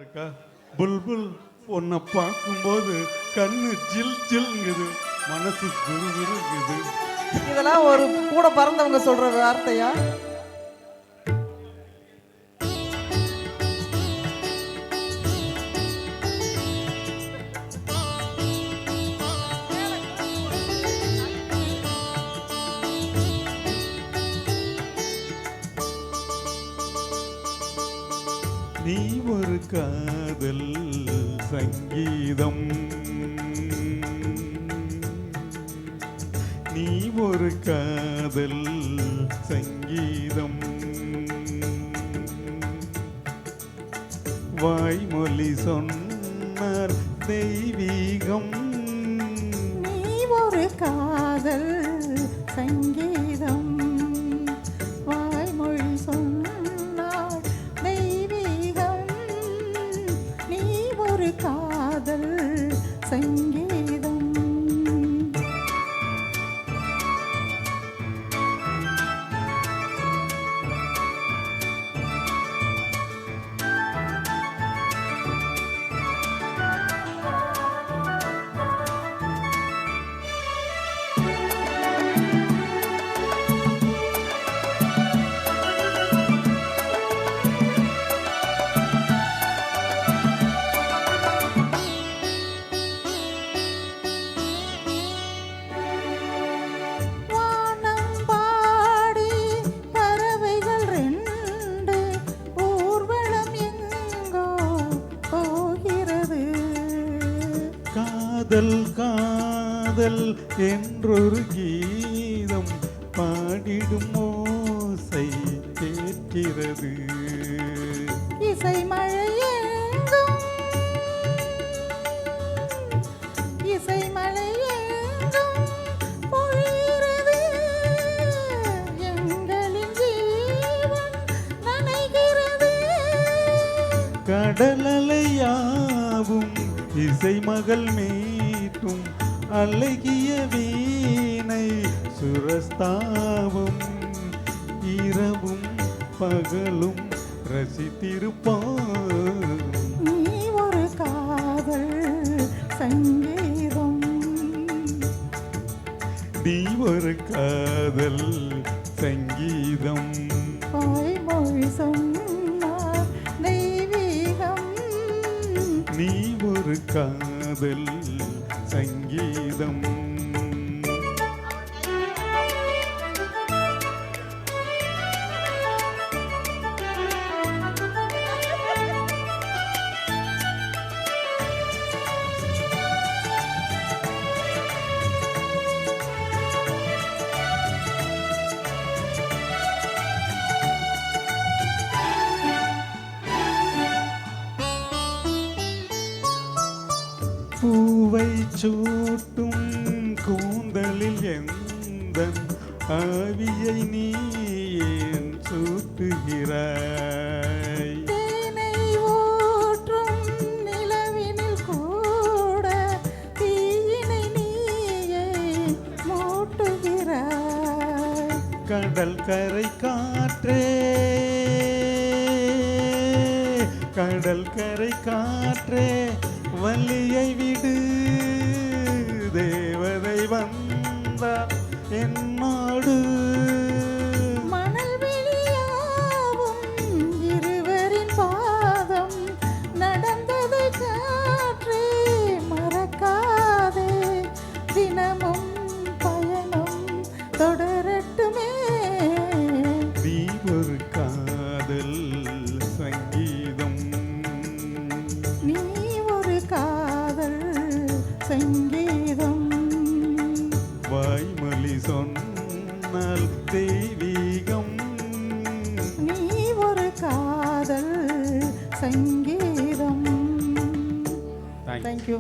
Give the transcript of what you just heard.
இருக்கா புல்புல் உன்னை பார்க்கும்போது கண்ணு ஜில் ஜில்ங்குது, மனசு குருகுருங்குது. இதெல்லாம் ஒரு கூட பறந்தவங்க சொல்ற வார்த்தையா? நீ ஒரு காதல் சங்கீதம், நீ ஒரு காதல் சங்கீதம், வாய்மொழி சொன்னார் தெய்வீகம். நீ ஒரு காதல் சங்கீதம், வாய்மொழி சொன்னார் தெய்வீகம். நீ ஒரு காதல் சங்கீதம். காதல் காதல் என்றொரு கீதம் பாடிடும் ஓசை கேட்கிறது. இசை மழையெங்கும், இசை மழையெங்கும் பொழிகிறது. எங்களின் ஜீவன் நனைகிறது. கடலலையாவும் இசை மகள் மீட்டும் அழகிய வீணை சுரஸ்தாவும் இரவும் பகலும் ரசித்திருப்பான். நீ ஒரு காதல் சங்கீதம், நீ ஒரு காதல் சங்கீதம், வாய்மொழி சொன்னார் தெய்வீகம். நீ ஒரு காதல் சங்கீதம். பூவை சூட்டும் கூந்தலில் எந்தன் ஆவியை நீ ஏன் சூட்டுகிறாய்? தேனை ஊற்றும் நிலவினில் கூட தீயினை நீயே மூட்டுகிறாய். கடல் கரை காற்றே, கடல் கரை காற்றே வலியை விடு, தேவதை வந்தார் என்னோடு. மணல் வெளியாவும் இருவரின் பாதம் நடந்ததை காற்றே மறக்காதே. தினமும் பயணம் தொடரட்டுமே. நீ ஒரு காதல் சங்கீதம், நீ ஒரு காதல் சங்கீதம், வாய்மொழி சொன்னால் தெய்வீகம். நீ ஒரு காதல் சங்கீதம். Thank you. Thank you.